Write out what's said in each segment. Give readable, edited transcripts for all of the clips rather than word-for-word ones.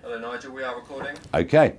Hello Nigel, we are recording. Okay.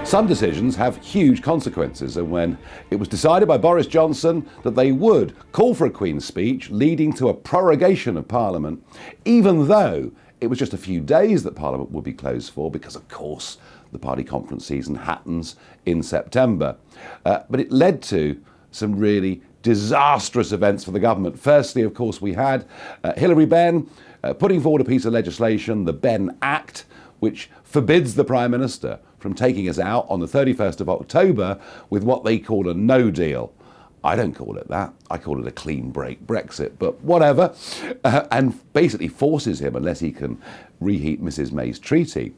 Some decisions have huge consequences, and when it was decided by Boris Johnson that they would call for a Queen's speech leading to a prorogation of Parliament, even though it was just a few days that Parliament would be closed for, because of course the party conference season happens in September. But it led to some really disastrous events for the government. Firstly, of course, we had Hilary Benn putting forward a piece of legislation, the Benn Act, which forbids the Prime Minister from taking us out on the 31st of October with what they call a no deal. I don't call it that. I call it a clean break Brexit, but whatever. And basically forces him, unless he can reheat Mrs May's treaty,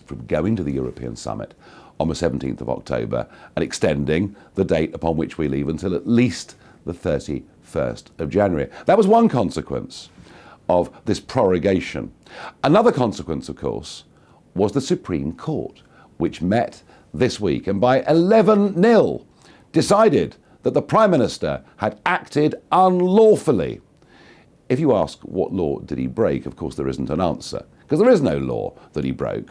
from going to the European summit on the 17th of October and extending the date upon which we leave until at least the 31st of January. That was one consequence of this prorogation. Another consequence, of course, was the Supreme Court, which met this week and by 11-0 decided that the Prime Minister had acted unlawfully. If you ask what law did he break, of course there isn't an answer, because there is no law that he broke.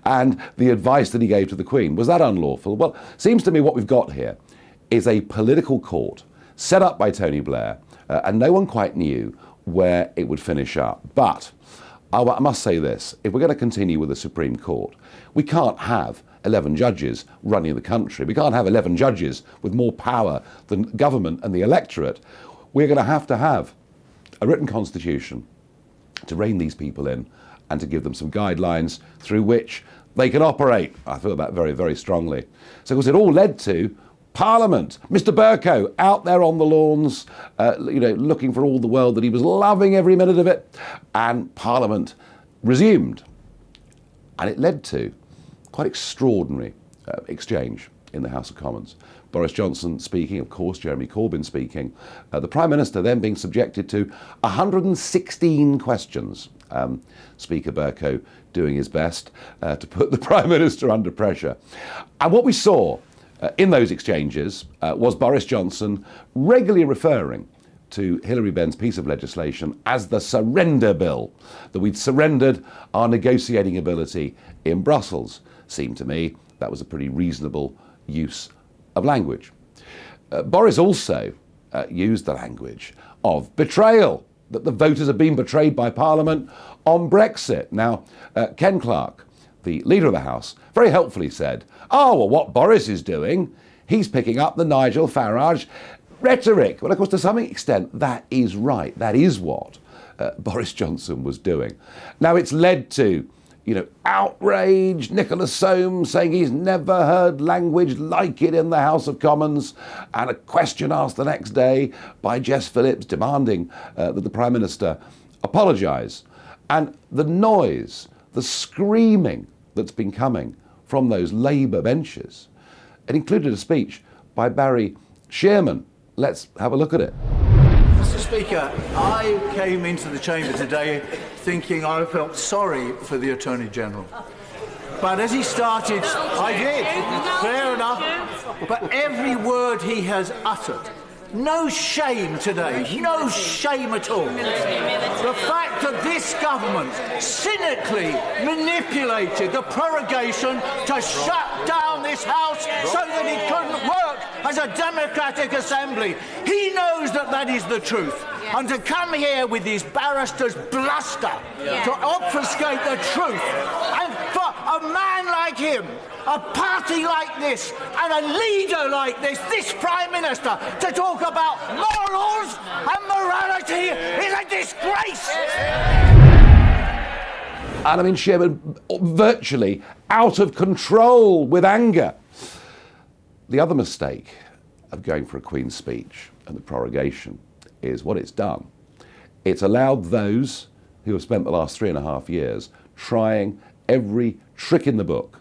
And the advice that he gave to the Queen, was that unlawful? Well, seems to me what we've got here is a political court set up by Tony Blair, and no one quite knew where it would finish up. But I must say this, if we're going to continue with the Supreme Court, we can't have 11 judges running the country. We can't have 11 judges with more power than government and the electorate. We're going to have a written constitution to rein these people in and to give them some guidelines through which they can operate. I feel that very, very strongly. So of course it all led to Parliament. Mr Bercow out there on the lawns, looking for all the world that he was loving every minute of it. And Parliament resumed. And it led to quite extraordinary exchange in the House of Commons. Boris Johnson speaking, of course, Jeremy Corbyn speaking. The Prime Minister then being subjected to 116 questions. Speaker Bercow doing his best to put the Prime Minister under pressure. And what we saw in those exchanges was Boris Johnson regularly referring to Hilary Benn's piece of legislation as the surrender bill, that we'd surrendered our negotiating ability in Brussels. Seemed to me that was a pretty reasonable use of language. Boris also used the language of betrayal, that the voters have been betrayed by Parliament on Brexit. Now, Ken Clarke, the leader of the House, very helpfully said, oh, well, what Boris is doing, he's picking up the Nigel Farage rhetoric. Well, of course, to some extent, that is right. That is what Boris Johnson was doing. Now, it's led to, outrage. Nicholas Soames saying he's never heard language like it in the House of Commons, and a question asked the next day by Jess Phillips demanding that the Prime Minister apologise. And the noise, the screaming that's been coming from those Labour benches, it included a speech by Barry Shearman. Let's have a look at it. Mr. Speaker, I came into the chamber today thinking I felt sorry for the Attorney General. But as he started, I did, fair enough. But every word he has uttered, no shame today, no shame at all. The fact that this government cynically manipulated the prorogation to shut down this House so that it couldn't work as a democratic assembly. He knows that that is the truth. And to come here with these barristers' bluster to obfuscate the truth, and for a man like him, a party like this, and a leader like this Prime Minister, to talk about morals and morality is a disgrace! And I mean, Shearman virtually out of control with anger. The other mistake of going for a Queen's speech and the prorogation is what it's done. It's allowed those who have spent the last 3.5 years trying every trick in the book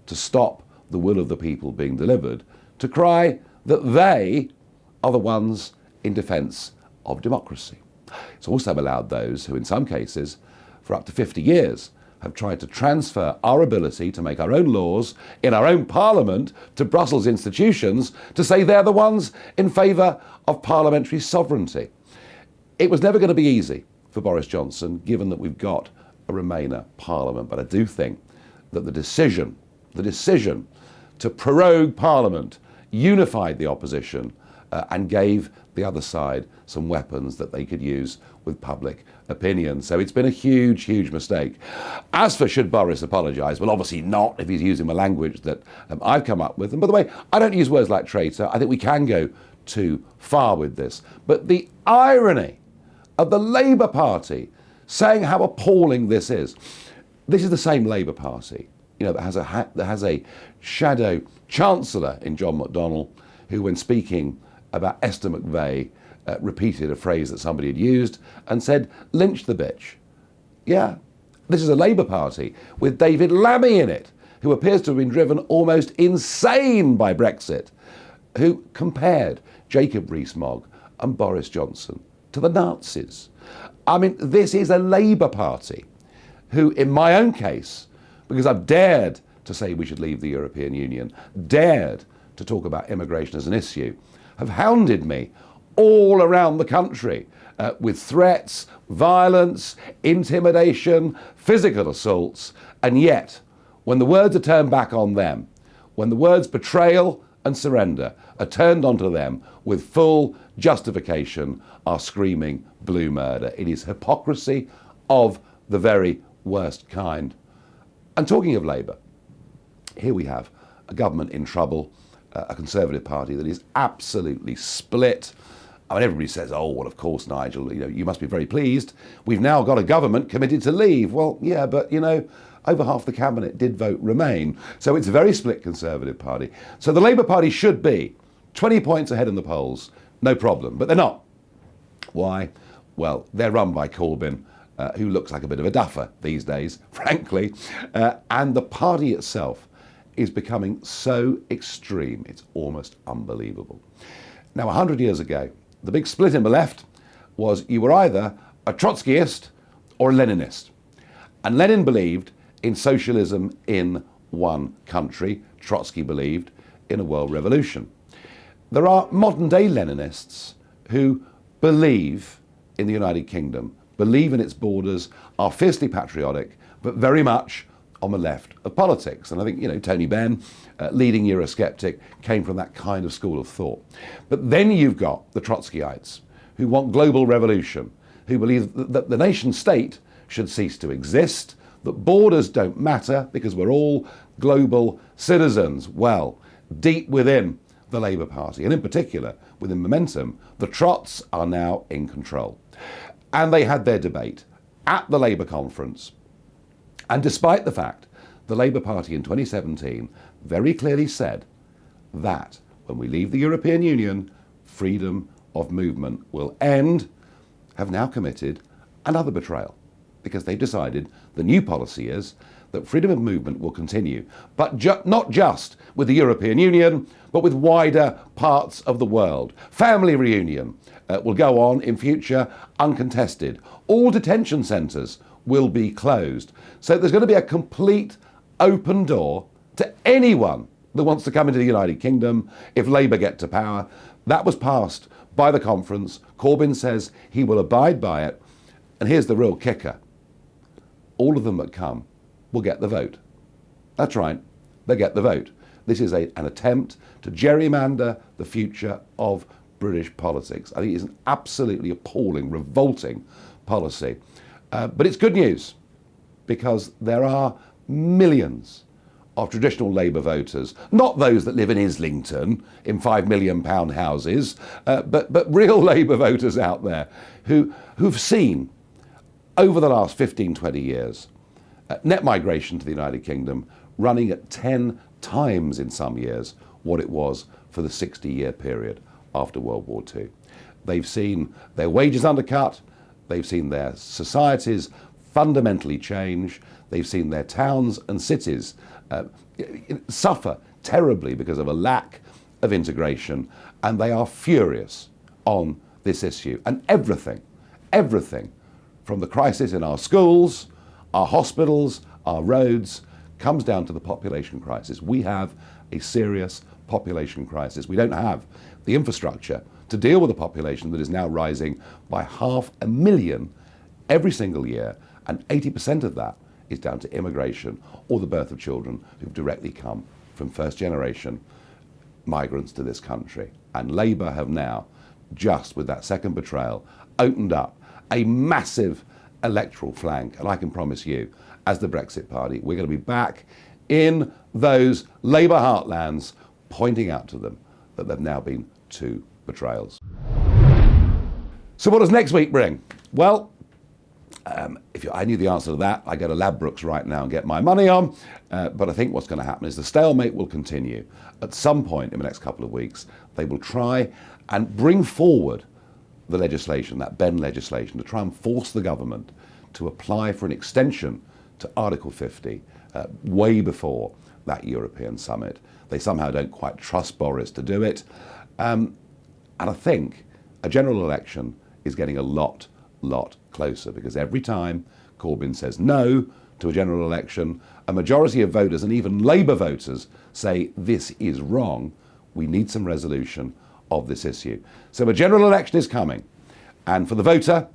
to stop the will of the people being delivered to cry that they are the ones in defence of democracy. It's also allowed those who in some cases for up to 50 years have tried to transfer our ability to make our own laws in our own parliament to Brussels institutions to say they're the ones in favour of parliamentary sovereignty. It was never going to be easy for Boris Johnson, given that we've got a Remainer parliament. But I do think that the decision to prorogue Parliament unified the opposition and gave the other side some weapons that they could use with public opinion. So it's been a huge, huge mistake. As for should Boris apologise, well, obviously not if he's using the language that I've come up with. And by the way, I don't use words like traitor. I think we can go too far with this. But the irony of the Labour Party saying how appalling this is. This is the same Labour Party, that has a shadow chancellor in John McDonnell, who, when speaking about Esther McVey, repeated a phrase that somebody had used and said, "Lynch the bitch." Yeah, this is a Labour Party with David Lammy in it, who appears to have been driven almost insane by Brexit, who compared Jacob Rees-Mogg and Boris Johnson to the Nazis. I mean, this is a Labour Party who, in my own case, because I've dared to say we should leave the European Union, dared to talk about immigration as an issue, have hounded me all around the country with threats, violence, intimidation, physical assaults, and yet, when the words are turned back on them, when the words betrayal and surrender are turned onto them with full justification, are screaming blue murder. It is hypocrisy of the very worst kind. And talking of Labour, here we have a government in trouble, a Conservative Party that is absolutely split. I mean, everybody says, oh, well, of course, Nigel, you must be very pleased. We've now got a government committed to leave. Well, yeah, but, over half the cabinet did vote Remain. So it's a very split Conservative Party. So the Labour Party should be 20 points ahead in the polls, no problem. But they're not. Why? Well, they're run by Corbyn, who looks like a bit of a duffer these days, frankly. And the party itself is becoming so extreme, it's almost unbelievable. Now, 100 years ago, the big split in the left was you were either a Trotskyist or a Leninist. And Lenin believed in socialism in one country. Trotsky believed in a world revolution. There are modern-day Leninists who believe in the United Kingdom, believe in its borders, are fiercely patriotic, but very much on the left of politics. And I think, Tony Benn, leading Eurosceptic, came from that kind of school of thought. But then you've got the Trotskyites, who want global revolution, who believe that the nation state should cease to exist, that borders don't matter because we're all global citizens. Well, deep within the Labour Party, and in particular within Momentum, the Trots are now in control. And they had their debate at the Labour conference. And despite the fact the Labour Party in 2017 very clearly said that when we leave the European Union, freedom of movement will end, have now committed another betrayal, because they've decided the new policy is that freedom of movement will continue, but not just with the European Union, but with wider parts of the world. Family reunion will go on in future uncontested. All detention centres will be closed. So there's going to be a complete open door to anyone that wants to come into the United Kingdom if Labour get to power. That was passed by the conference. Corbyn says he will abide by it. And here's the real kicker. All of them that come will get the vote. That's right, they get the vote. This is an attempt to gerrymander the future of British politics. I think it's an absolutely appalling, revolting policy. But it's good news, because there are millions of traditional Labour voters, not those that live in Islington in £5 million houses, but real Labour voters out there who've seen over the last 15, 20 years net migration to the United Kingdom running at 10 times in some years what it was for the 60-year period after World War II. They've seen their wages undercut, they've seen their societies fundamentally change, they've seen their towns and cities suffer terribly because of a lack of integration, and they are furious on this issue. And everything from the crisis in our schools, our hospitals, our roads, comes down to the population crisis. We have a serious population crisis. We don't have the infrastructure to deal with a population that is now rising by 500,000 every single year, and 80% of that is down to immigration or the birth of children who've directly come from first generation migrants to this country. And Labour have now, just with that second betrayal, opened up a massive electoral flank. And I can promise you, as the Brexit Party, we're going to be back in those Labour heartlands, pointing out to them that there have now been 2 betrayals. So what does next week bring? Well, I knew the answer to that. I go to Ladbrokes right now and get my money on. But I think what's going to happen is the stalemate will continue. At some point in the next couple of weeks, they will try and bring forward the legislation, that Benn legislation, to try and force the government to apply for an extension to Article 50 way before that European summit. They somehow don't quite trust Boris to do it. And I think a general election is getting a lot closer, because every time Corbyn says no to a general election, a majority of voters and even Labour voters say this is wrong. We need some resolution of this issue. So a general election is coming, and for the voter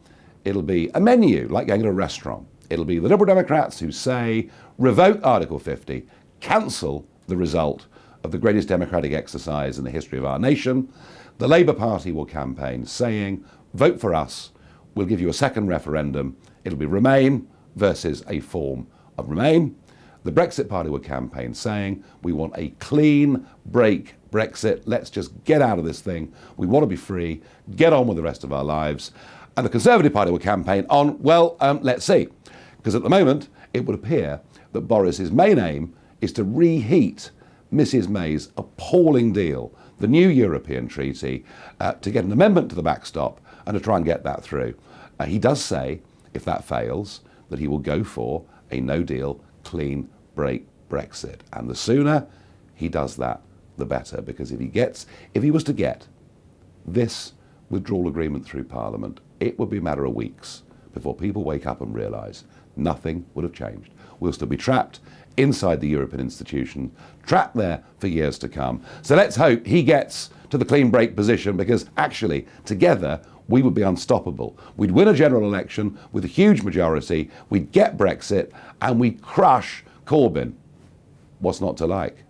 it'll be a menu like going to a restaurant. It'll be the Liberal Democrats who say revoke Article 50, cancel the result of the greatest democratic exercise in the history of our nation. The Labour Party will campaign saying vote for us, we'll give you a second referendum. It'll be Remain versus a form of Remain. The Brexit Party will campaign saying we want a clean break Brexit. Let's just get out of this thing. We want to be free, get on with the rest of our lives. And the Conservative Party will campaign on, let's see. Because at the moment, it would appear that Boris's main aim is to reheat Mrs May's appalling deal, the new European treaty, to get an amendment to the backstop and to try and get that through. He does say, if that fails, that he will go for a no-deal, clean break Brexit. And the sooner he does that, the better. Because if he was to get this withdrawal agreement through Parliament, it would be a matter of weeks before people wake up and realise nothing would have changed. We'll still be trapped inside the European institution, trapped there for years to come. So let's hope he gets to the clean break position, because actually, together, we would be unstoppable. We'd win a general election with a huge majority, we'd get Brexit, and we'd crush Corbyn. What's not to like?